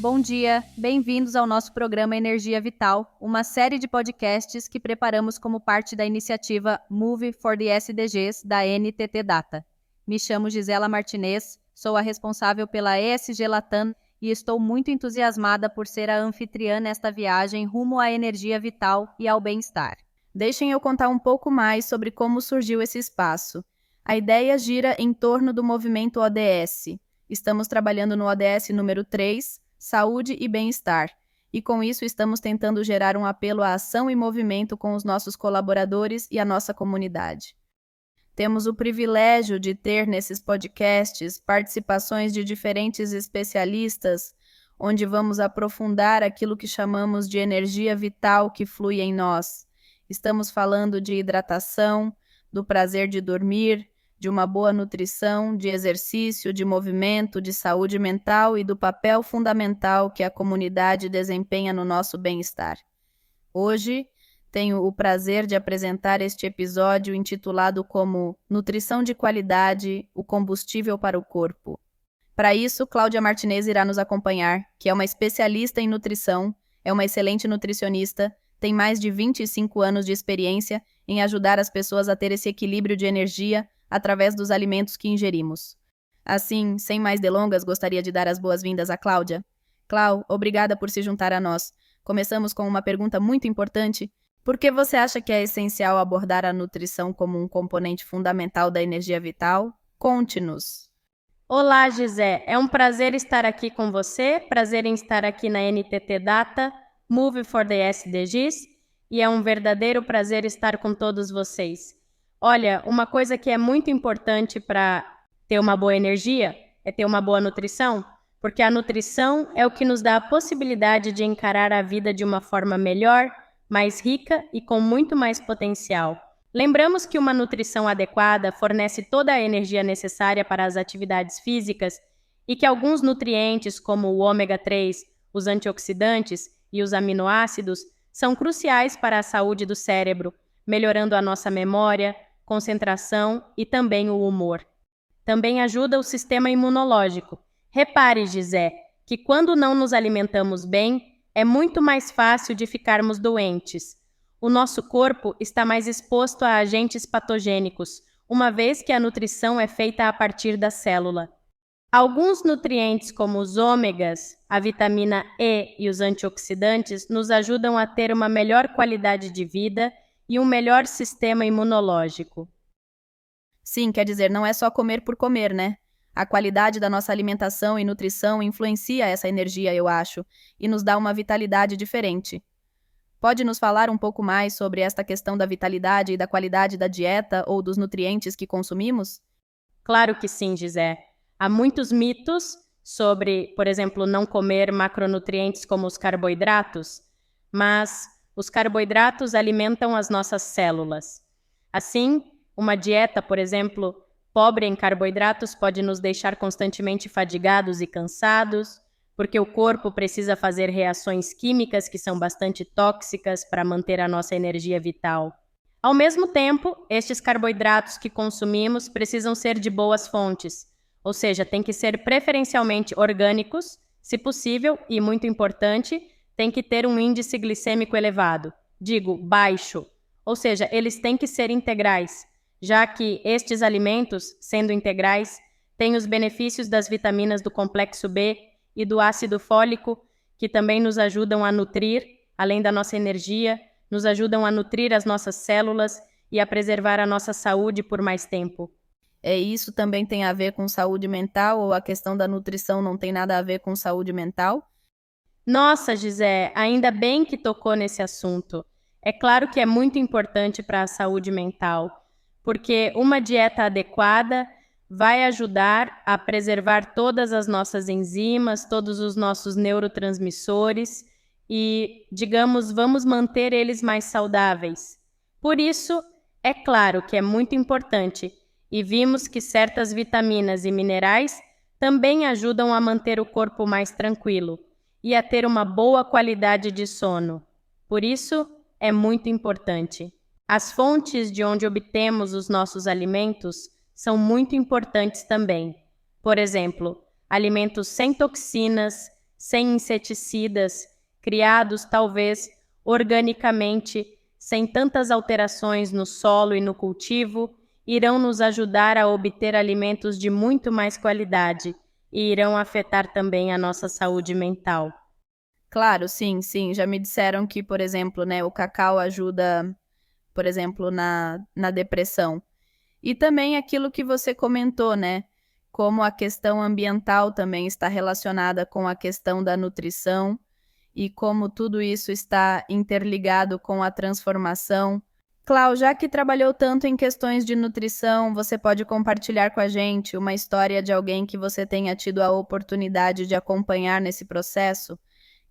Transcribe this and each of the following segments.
Bom dia, bem-vindos ao nosso programa Energia Vital, uma série de podcasts que preparamos como parte da iniciativa Move for the SDGs da NTT Data. Me chamo Gisela Martinez, sou a responsável pela ESG Latam e estou muito entusiasmada por ser a anfitriã nesta viagem rumo à energia vital e ao bem-estar. Deixem eu contar um pouco mais sobre como surgiu esse espaço. A ideia gira em torno do movimento ODS. Estamos trabalhando no ODS número 3, Saúde e Bem-Estar, e com isso estamos tentando gerar um apelo à ação e movimento com os nossos colaboradores e a nossa comunidade. Temos o privilégio de ter nesses podcasts participações de diferentes especialistas, onde vamos aprofundar aquilo que chamamos de energia vital que flui em nós. Estamos falando de hidratação, do prazer de dormir, de uma boa nutrição, de exercício, de movimento, de saúde mental e do papel fundamental que a comunidade desempenha no nosso bem-estar. Hoje, tenho o prazer de apresentar este episódio intitulado como Nutrição de Qualidade, o combustível para o corpo. Para isso, Cláudia Martinez irá nos acompanhar, que é uma especialista em nutrição, é uma excelente nutricionista, tem mais de 25 anos de experiência em ajudar as pessoas a ter esse equilíbrio de energia através dos alimentos que ingerimos. Assim, sem mais delongas, gostaria de dar as boas-vindas a Cláudia. Clau, obrigada por se juntar a nós. Começamos com uma pergunta muito importante. Por que você acha que é essencial abordar a nutrição como um componente fundamental da energia vital? Conte-nos. Olá, Gisé. É um prazer estar aqui com você, prazer em estar aqui na NTT Data, Move for the SDGs, e é um verdadeiro prazer estar com todos vocês. Olha, uma coisa que é muito importante para ter uma boa energia é ter uma boa nutrição, porque a nutrição é o que nos dá a possibilidade de encarar a vida de uma forma melhor, mais rica e com muito mais potencial. Lembramos que uma nutrição adequada fornece toda a energia necessária para as atividades físicas e que alguns nutrientes, como o ômega 3, os antioxidantes e os aminoácidos, são cruciais para a saúde do cérebro, melhorando a nossa memória, concentração e também o humor. Também ajuda o sistema imunológico. Repare, Gisé, que quando não nos alimentamos bem, é muito mais fácil de ficarmos doentes. O nosso corpo está mais exposto a agentes patogênicos, uma vez que a nutrição é feita a partir da célula. Alguns nutrientes, como os ômegas, a vitamina E e os antioxidantes, nos ajudam a ter uma melhor qualidade de vida e um melhor sistema imunológico. Sim, quer dizer, não é só comer por comer, né? A qualidade da nossa alimentação e nutrição influencia essa energia, eu acho, e nos dá uma vitalidade diferente. Pode nos falar um pouco mais sobre esta questão da vitalidade e da qualidade da dieta ou dos nutrientes que consumimos? Claro que sim, Gisé. Há muitos mitos sobre, por exemplo, não comer macronutrientes como os carboidratos, mas os carboidratos alimentam as nossas células. Assim, uma dieta, por exemplo, pobre em carboidratos pode nos deixar constantemente fadigados e cansados, porque o corpo precisa fazer reações químicas que são bastante tóxicas para manter a nossa energia vital. Ao mesmo tempo, estes carboidratos que consumimos precisam ser de boas fontes, ou seja, tem que ser preferencialmente orgânicos, se possível, e muito importante, tem que ter um índice glicêmico elevado, digo, baixo, ou seja, eles têm que ser integrais, já que estes alimentos, sendo integrais, têm os benefícios das vitaminas do complexo B e do ácido fólico, que também nos ajudam a nutrir, além da nossa energia, nos ajudam a nutrir as nossas células e a preservar a nossa saúde por mais tempo. Isso também tem a ver com saúde mental ou a questão da nutrição não tem nada a ver com saúde mental? Nossa, Gisé, ainda bem que tocou nesse assunto. É claro que é muito importante para a saúde mental, porque uma dieta adequada vai ajudar a preservar todas as nossas enzimas, todos os nossos neurotransmissores e, digamos, vamos manter eles mais saudáveis. Por isso, é claro que é muito importante e vimos que certas vitaminas e minerais também ajudam a manter o corpo mais tranquilo e a ter uma boa qualidade de sono. Por isso, é muito importante. As fontes de onde obtemos os nossos alimentos são muito importantes também. Por exemplo, alimentos sem toxinas, sem inseticidas, criados talvez organicamente, sem tantas alterações no solo e no cultivo, irão nos ajudar a obter alimentos de muito mais qualidade e irão afetar também a nossa saúde mental. Claro, sim, sim. Já me disseram que, por exemplo, né, o cacau ajuda, por exemplo, na depressão. E também aquilo que você comentou, né? Como a questão ambiental também está relacionada com a questão da nutrição e como tudo isso está interligado com a transformação. Clau, já que trabalhou tanto em questões de nutrição, você pode compartilhar com a gente uma história de alguém que você tenha tido a oportunidade de acompanhar nesse processo?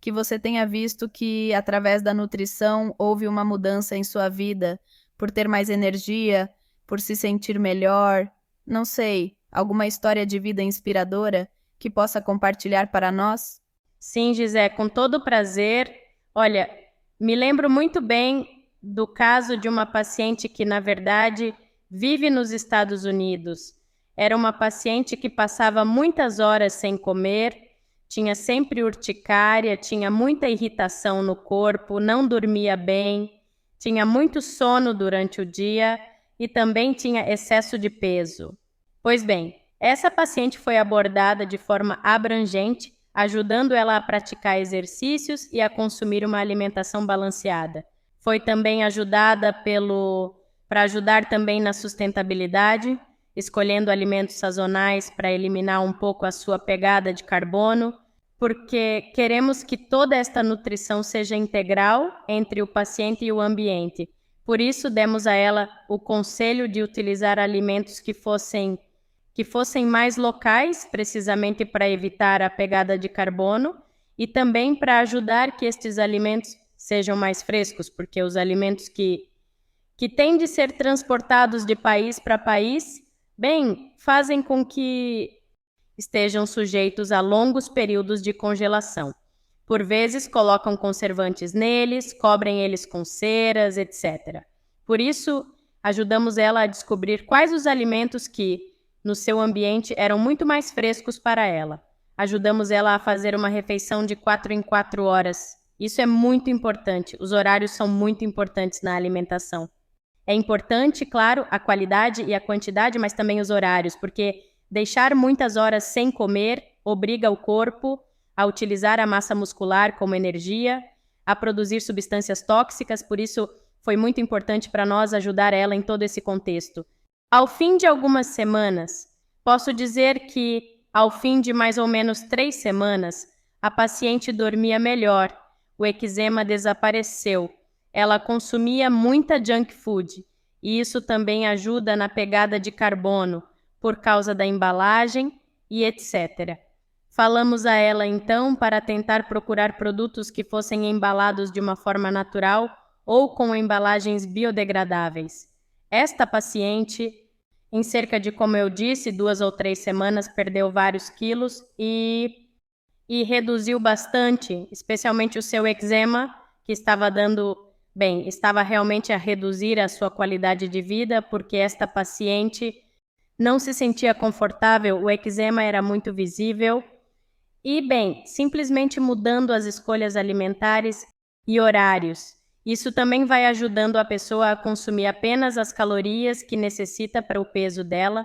Que você tenha visto que, através da nutrição, houve uma mudança em sua vida, por ter mais energia, por se sentir melhor, não sei, alguma história de vida inspiradora que possa compartilhar para nós? Sim, Gisé, com todo prazer. Olha, me lembro muito bem do caso de uma paciente que, na verdade, vive nos Estados Unidos. Era uma paciente que passava muitas horas sem comer, tinha sempre urticária, tinha muita irritação no corpo, não dormia bem, tinha muito sono durante o dia e também tinha excesso de peso. Pois bem, essa paciente foi abordada de forma abrangente, ajudando ela a praticar exercícios e a consumir uma alimentação balanceada. Foi também ajudada para ajudar também na sustentabilidade, escolhendo alimentos sazonais para eliminar um pouco a sua pegada de carbono, porque queremos que toda esta nutrição seja integral entre o paciente e o ambiente. Por isso, demos a ela o conselho de utilizar alimentos que fossem mais locais, precisamente para evitar a pegada de carbono, e também para ajudar que estes alimentos sejam mais frescos, porque os alimentos que têm de ser transportados de país para país, bem, fazem com que estejam sujeitos a longos períodos de congelação. Por vezes, colocam conservantes neles, cobrem eles com ceras, etc. Por isso, ajudamos ela a descobrir quais os alimentos que, no seu ambiente, eram muito mais frescos para ela. Ajudamos ela a fazer uma refeição de 4 em 4 horas. Isso é muito importante. Os horários são muito importantes na alimentação. É importante, claro, a qualidade e a quantidade, mas também os horários, porque deixar muitas horas sem comer obriga o corpo a utilizar a massa muscular como energia, a produzir substâncias tóxicas, por isso foi muito importante para nós ajudar ela em todo esse contexto. Ao fim de algumas semanas, posso dizer que, ao fim de mais ou menos 3 semanas, a paciente dormia melhor, o eczema desapareceu, ela consumia muita junk food, e isso também ajuda na pegada de carbono, por causa da embalagem e etc. Falamos a ela, então, para tentar procurar produtos que fossem embalados de uma forma natural ou com embalagens biodegradáveis. Esta paciente, em cerca de, como eu disse, 2 ou 3 semanas, perdeu vários quilos e reduziu bastante, especialmente o seu eczema, que estava realmente a reduzir a sua qualidade de vida, porque esta paciente não se sentia confortável, o eczema era muito visível. E, simplesmente mudando as escolhas alimentares e horários. Isso também vai ajudando a pessoa a consumir apenas as calorias que necessita para o peso dela.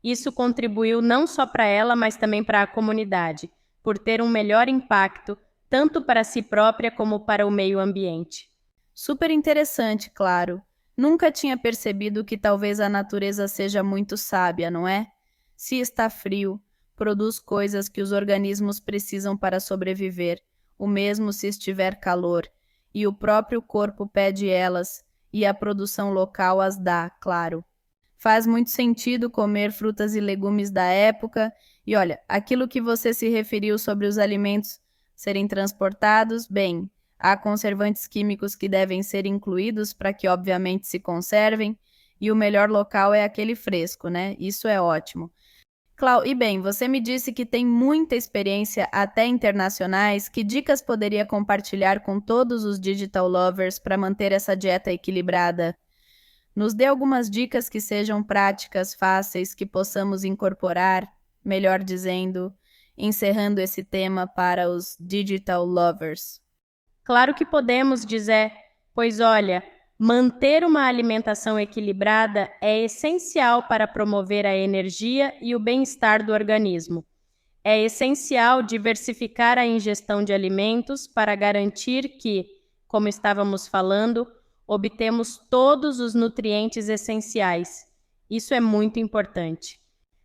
Isso contribuiu não só para ela, mas também para a comunidade, por ter um melhor impacto, tanto para si própria como para o meio ambiente. Super interessante, claro. Nunca tinha percebido que talvez a natureza seja muito sábia, não é? Se está frio, produz coisas que os organismos precisam para sobreviver, o mesmo se estiver calor, e o próprio corpo pede elas, e a produção local as dá, claro. Faz muito sentido comer frutas e legumes da época, e olha, aquilo que você se referiu sobre os alimentos serem transportados, há conservantes químicos que devem ser incluídos para que obviamente se conservem, e o melhor local é aquele fresco, né? Isso é ótimo. Clau, você me disse que tem muita experiência até internacionais. Que dicas poderia compartilhar com todos os digital lovers para manter essa dieta equilibrada? Nos dê algumas dicas que sejam práticas, fáceis, que possamos incorporar, melhor dizendo, encerrando esse tema para os digital lovers? Claro que podemos, Gisé, pois olha, manter uma alimentação equilibrada é essencial para promover a energia e o bem-estar do organismo. É essencial diversificar a ingestão de alimentos para garantir que, como estávamos falando, obtemos todos os nutrientes essenciais. Isso é muito importante.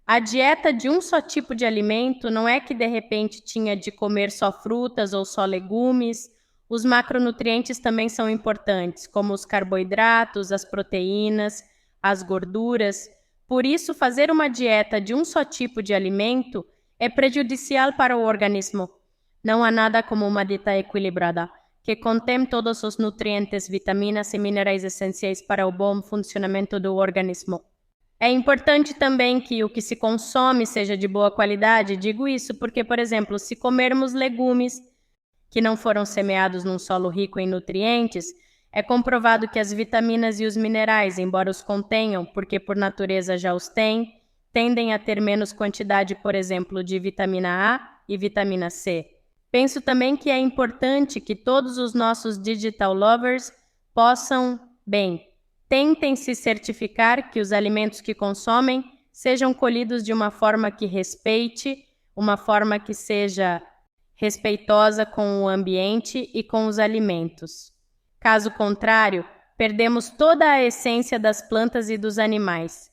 A dieta de um só tipo de alimento não é que de repente tinha de comer só frutas ou só legumes. Os macronutrientes também são importantes, como os carboidratos, as proteínas, as gorduras. Por isso, fazer uma dieta de um só tipo de alimento é prejudicial para o organismo. Não há nada como uma dieta equilibrada, que contém todos os nutrientes, vitaminas e minerais essenciais para o bom funcionamento do organismo. É importante também que o que se consome seja de boa qualidade. Digo isso porque, por exemplo, se comermos legumes que não foram semeados num solo rico em nutrientes, é comprovado que as vitaminas e os minerais, embora os contenham, porque por natureza já os têm, tendem a ter menos quantidade, por exemplo, de vitamina A e vitamina C. Penso também que é importante que todos os nossos digital lovers possam, tentem se certificar que os alimentos que consomem sejam colhidos de uma forma que respeite, uma forma que seja respeitosa com o ambiente e com os alimentos. Caso contrário, perdemos toda a essência das plantas e dos animais.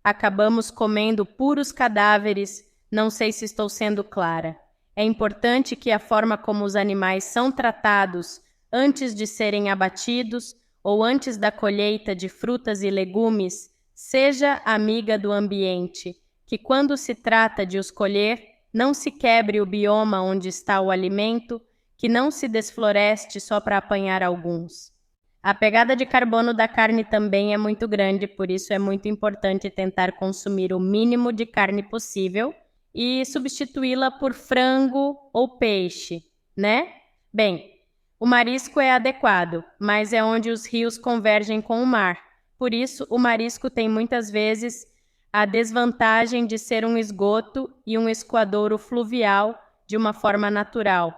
Acabamos comendo puros cadáveres, não sei se estou sendo clara. É importante que a forma como os animais são tratados antes de serem abatidos ou antes da colheita de frutas e legumes seja amiga do ambiente, que quando se trata de os colher, não se quebre o bioma onde está o alimento, que não se desfloreste só para apanhar alguns. A pegada de carbono da carne também é muito grande, por isso é muito importante tentar consumir o mínimo de carne possível e substituí-la por frango ou peixe, né? O marisco é adequado, mas é onde os rios convergem com o mar. Por isso, o marisco tem muitas vezes a desvantagem de ser um esgoto e um escoadouro fluvial de uma forma natural.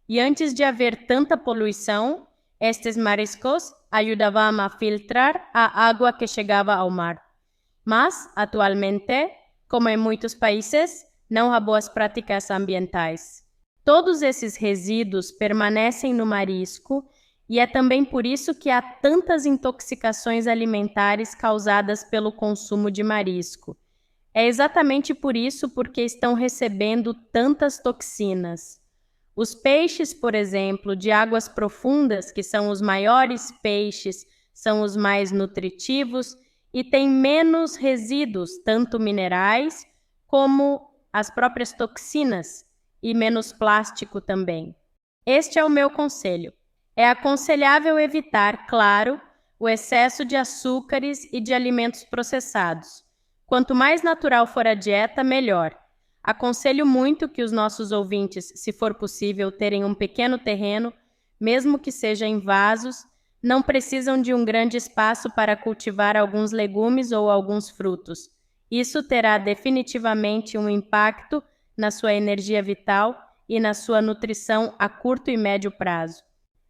E antes de haver tanta poluição, estes mariscos ajudavam a filtrar a água que chegava ao mar. Mas, atualmente, como em muitos países, não há boas práticas ambientais. Todos esses resíduos permanecem no marisco e é também por isso que há tantas intoxicações alimentares causadas pelo consumo de marisco. É exatamente por isso porque estão recebendo tantas toxinas. Os peixes, por exemplo, de águas profundas, que são os maiores peixes, são os mais nutritivos e têm menos resíduos, tanto minerais como as próprias toxinas e menos plástico também. Este é o meu conselho. É aconselhável evitar, claro, o excesso de açúcares e de alimentos processados. Quanto mais natural for a dieta, melhor. Aconselho muito que os nossos ouvintes, se for possível, terem um pequeno terreno, mesmo que seja em vasos, não precisam de um grande espaço para cultivar alguns legumes ou alguns frutos. Isso terá definitivamente um impacto na sua energia vital e na sua nutrição a curto e médio prazo.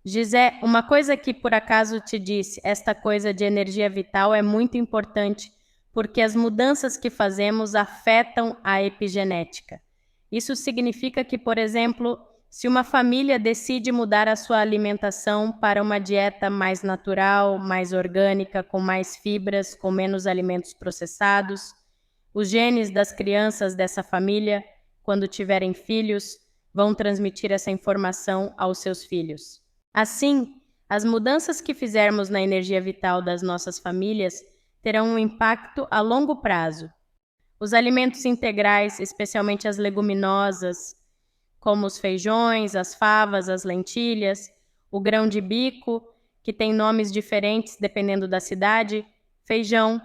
Gisé, uma coisa que por acaso te disse, esta coisa de energia vital é muito importante porque as mudanças que fazemos afetam a epigenética. Isso significa que, por exemplo, se uma família decide mudar a sua alimentação para uma dieta mais natural, mais orgânica, com mais fibras, com menos alimentos processados, os genes das crianças dessa família, quando tiverem filhos, vão transmitir essa informação aos seus filhos. Assim, as mudanças que fizermos na energia vital das nossas famílias terão um impacto a longo prazo. Os alimentos integrais, especialmente as leguminosas, como os feijões, as favas, as lentilhas, o grão de bico, que tem nomes diferentes dependendo da cidade, feijão,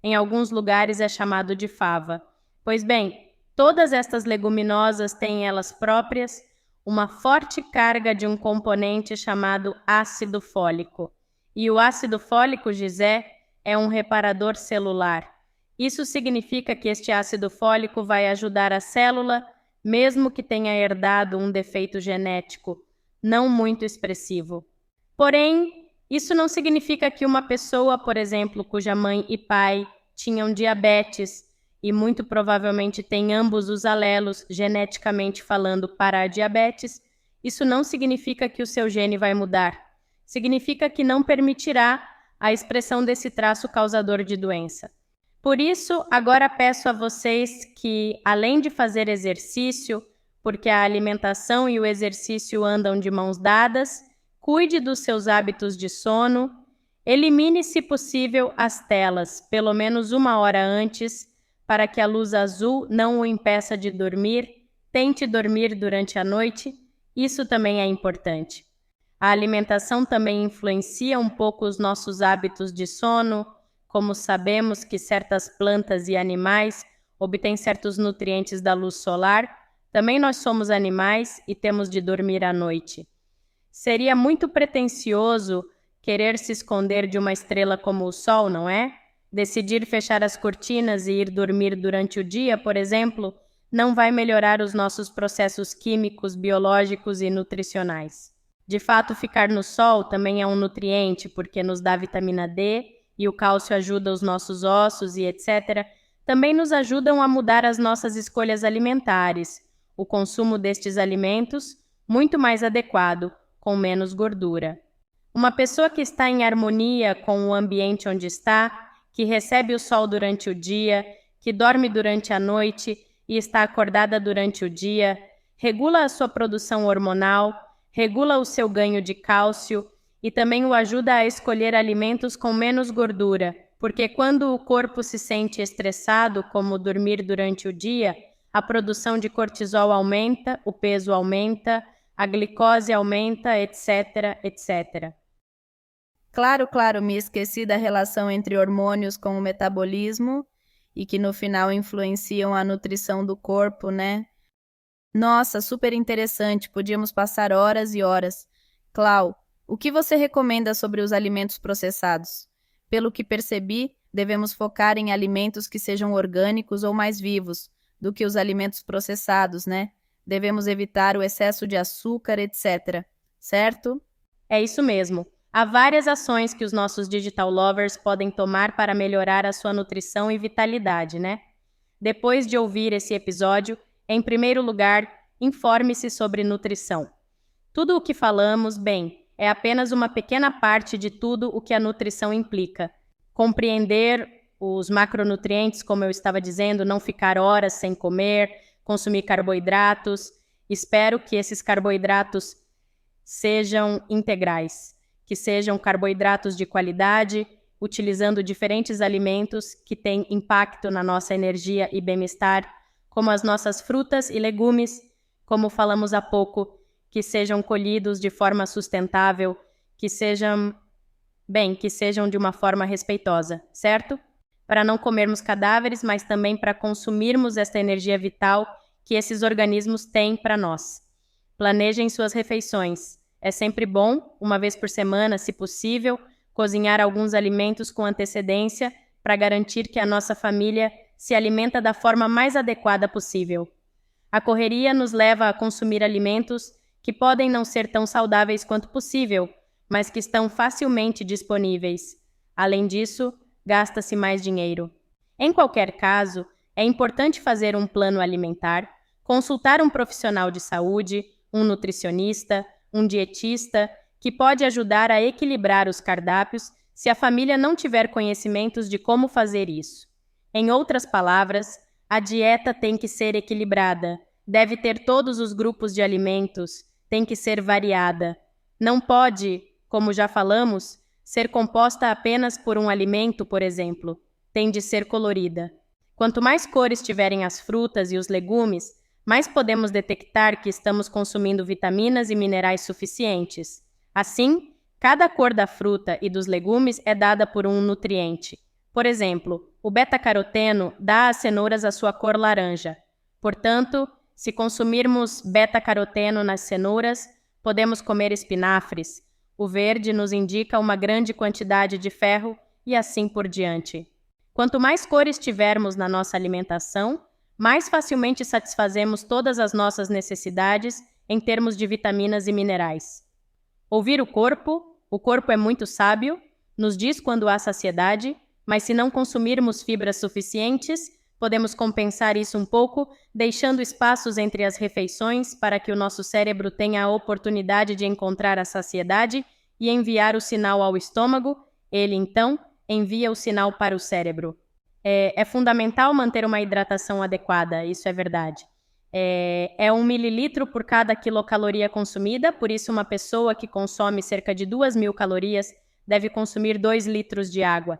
em alguns lugares é chamado de fava. Pois bem, todas estas leguminosas têm elas próprias uma forte carga de um componente chamado ácido fólico. E o ácido fólico, Gisé, é um reparador celular. Isso significa que este ácido fólico vai ajudar a célula, mesmo que tenha herdado um defeito genético não muito expressivo. Porém, isso não significa que uma pessoa, por exemplo, cuja mãe e pai tinham diabetes e muito provavelmente tem ambos os alelos, geneticamente falando, para a diabetes, isso não significa que o seu gene vai mudar. Significa que não permitirá a expressão desse traço causador de doença. Por isso, agora peço a vocês que, além de fazer exercício, porque a alimentação e o exercício andam de mãos dadas, cuide dos seus hábitos de sono, elimine, se possível, as telas, pelo menos 1 hora antes, para que a luz azul não o impeça de dormir, tente dormir durante a noite, isso também é importante. A alimentação também influencia um pouco os nossos hábitos de sono, como sabemos que certas plantas e animais obtêm certos nutrientes da luz solar, também nós somos animais e temos de dormir à noite. Seria muito pretensioso querer se esconder de uma estrela como o Sol, não é? Decidir fechar as cortinas e ir dormir durante o dia, por exemplo, não vai melhorar os nossos processos químicos, biológicos e nutricionais. De fato, ficar no sol também é um nutriente, porque nos dá vitamina D e o cálcio ajuda os nossos ossos e etc. Também nos ajudam a mudar as nossas escolhas alimentares, o consumo destes alimentos muito mais adequado, com menos gordura. Uma pessoa que está em harmonia com o ambiente onde está, que recebe o sol durante o dia, que dorme durante a noite e está acordada durante o dia, regula a sua produção hormonal, regula o seu ganho de cálcio e também o ajuda a escolher alimentos com menos gordura, porque quando o corpo se sente estressado, como dormir durante o dia, a produção de cortisol aumenta, o peso aumenta, a glicose aumenta, etc, etc. Claro, me esqueci da relação entre hormônios com o metabolismo e que no final influenciam a nutrição do corpo, né? Nossa, super interessante, podíamos passar horas e horas. Clau, o que você recomenda sobre os alimentos processados? Pelo que percebi, devemos focar em alimentos que sejam orgânicos ou mais vivos do que os alimentos processados, né? Devemos evitar o excesso de açúcar, etc. Certo? É isso mesmo. Há várias ações que os nossos digital lovers podem tomar para melhorar a sua nutrição e vitalidade, né? Depois de ouvir esse episódio, em primeiro lugar, informe-se sobre nutrição. Tudo o que falamos, bem, é apenas uma pequena parte de tudo o que a nutrição implica. Compreender os macronutrientes, como eu estava dizendo, não ficar horas sem comer, consumir carboidratos. Espero que esses carboidratos sejam integrais, que sejam carboidratos de qualidade, utilizando diferentes alimentos que têm impacto na nossa energia e bem-estar, como as nossas frutas e legumes, como falamos há pouco, que sejam colhidos de forma sustentável, que sejam de uma forma respeitosa, certo? Para não comermos cadáveres, mas também para consumirmos esta energia vital que esses organismos têm para nós. Planejem suas refeições. É sempre bom, uma vez por semana, se possível, cozinhar alguns alimentos com antecedência para garantir que a nossa família se alimenta da forma mais adequada possível. A correria nos leva a consumir alimentos que podem não ser tão saudáveis quanto possível, mas que estão facilmente disponíveis. Além disso, gasta-se mais dinheiro. Em qualquer caso, é importante fazer um plano alimentar, consultar um profissional de saúde, um nutricionista, um dietista, que pode ajudar a equilibrar os cardápios se a família não tiver conhecimentos de como fazer isso. Em outras palavras, a dieta tem que ser equilibrada, deve ter todos os grupos de alimentos, tem que ser variada. Não pode, como já falamos, ser composta apenas por um alimento, por exemplo. Tem de ser colorida. Quanto mais cores tiverem as frutas e os legumes, mais podemos detectar que estamos consumindo vitaminas e minerais suficientes. Assim, cada cor da fruta e dos legumes é dada por um nutriente. Por exemplo, o beta-caroteno dá às cenouras a sua cor laranja. Portanto, se consumirmos beta-caroteno nas cenouras, podemos comer espinafres. O verde nos indica uma grande quantidade de ferro e assim por diante. Quanto mais cores tivermos na nossa alimentação, mais facilmente satisfazemos todas as nossas necessidades em termos de vitaminas e minerais. Ouvir o corpo é muito sábio, nos diz quando há saciedade, mas se não consumirmos fibras suficientes, podemos compensar isso um pouco, deixando espaços entre as refeições para que o nosso cérebro tenha a oportunidade de encontrar a saciedade e enviar o sinal ao estômago. Ele, então, envia o sinal para o cérebro. É fundamental manter uma hidratação adequada, isso é verdade. É 1 mililitro por cada quilocaloria consumida, por isso uma pessoa que consome cerca de 2.000 calorias deve consumir 2 litros de água.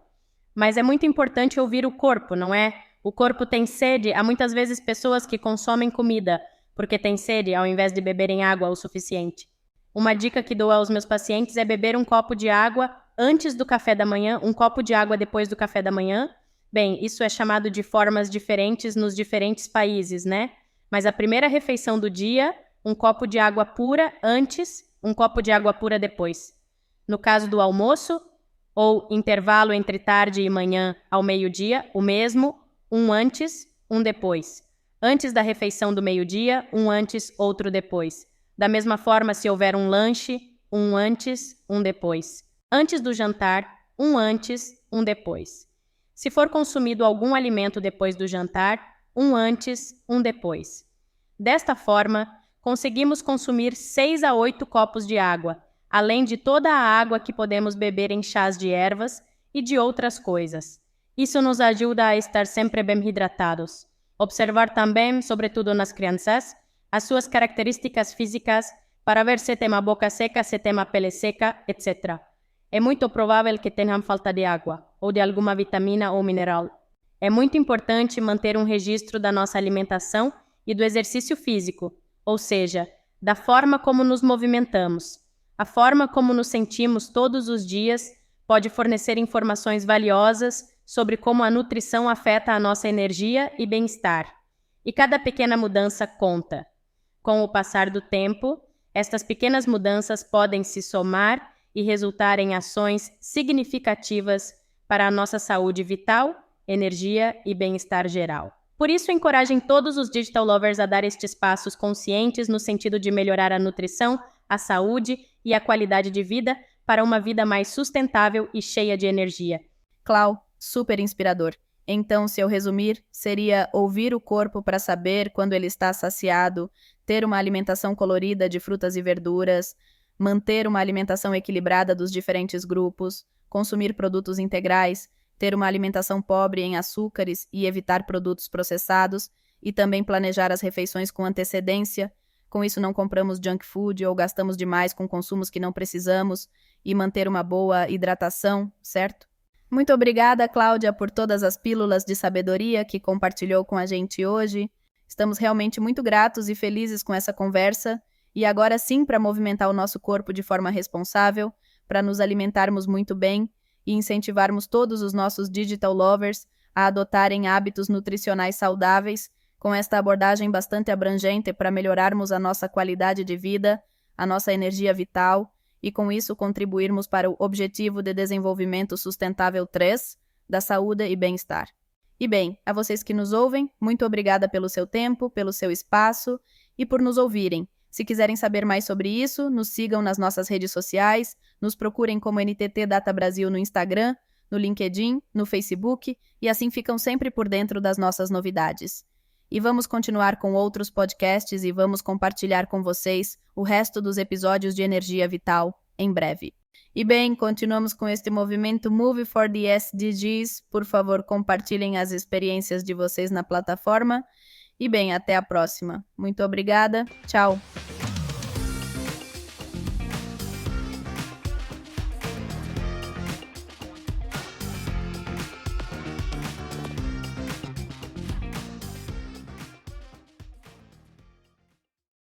Mas é muito importante ouvir o corpo, não é? O corpo tem sede. Há muitas vezes pessoas que consomem comida porque têm sede ao invés de beberem água o suficiente. Uma dica que dou aos meus pacientes é beber um copo de água antes do café da manhã, um copo de água depois do café da manhã. Bem, isso é chamado de formas diferentes nos diferentes países, né? Mas a primeira refeição do dia, um copo de água pura antes, um copo de água pura depois. No caso do almoço, ou intervalo entre tarde e manhã ao meio-dia, o mesmo, um antes, um depois. Antes da refeição do meio-dia, um antes, outro depois. Da mesma forma, se houver um lanche, um antes, um depois. Antes do jantar, um antes, um depois. Se for consumido algum alimento depois do jantar, um antes, um depois. Desta forma, conseguimos consumir 6 a 8 copos de água, além de toda a água que podemos beber em chás de ervas e de outras coisas. Isso nos ajuda a estar sempre bem hidratados. Observar também, sobretudo nas crianças, as suas características físicas para ver se tem a boca seca, se tem a pele seca, etc. É muito provável que tenham falta de água ou de alguma vitamina ou mineral. É muito importante manter um registro da nossa alimentação e do exercício físico, ou seja, da forma como nos movimentamos. A forma como nos sentimos todos os dias pode fornecer informações valiosas sobre como a nutrição afeta a nossa energia e bem-estar. E cada pequena mudança conta. Com o passar do tempo, estas pequenas mudanças podem se somar e resultar em ações significativas para a nossa saúde vital, energia e bem-estar geral. Por isso, encorajem todos os Digital Lovers a dar estes passos conscientes no sentido de melhorar a nutrição, a saúde e a qualidade de vida para uma vida mais sustentável e cheia de energia. Clau, super inspirador. Então, se eu resumir, seria ouvir o corpo para saber quando ele está saciado, ter uma alimentação colorida de frutas e verduras, manter uma alimentação equilibrada dos diferentes grupos, consumir produtos integrais, ter uma alimentação pobre em açúcares e evitar produtos processados, e também planejar as refeições com antecedência. Com isso, não compramos junk food ou gastamos demais com consumos que não precisamos, e manter uma boa hidratação, certo? Muito obrigada, Cláudia, por todas as pílulas de sabedoria que compartilhou com a gente hoje. Estamos realmente muito gratos e felizes com essa conversa. E agora sim, para movimentar o nosso corpo de forma responsável, para nos alimentarmos muito bem e incentivarmos todos os nossos Digital Lovers a adotarem hábitos nutricionais saudáveis, com esta abordagem bastante abrangente para melhorarmos a nossa qualidade de vida, a nossa energia vital e com isso contribuirmos para o Objetivo de Desenvolvimento Sustentável 3, da saúde e bem-estar. E bem, a vocês que nos ouvem, muito obrigada pelo seu tempo, pelo seu espaço e por nos ouvirem. Se quiserem saber mais sobre isso, nos sigam nas nossas redes sociais, nos procurem como NTT Data Brasil no Instagram, no LinkedIn, no Facebook e assim ficam sempre por dentro das nossas novidades. E vamos continuar com outros podcasts e vamos compartilhar com vocês o resto dos episódios de Energia Vital em breve. E bem, continuamos com este movimento Move for the SDGs. Por favor, compartilhem as experiências de vocês na plataforma. E bem, até a próxima. Muito obrigada. Tchau.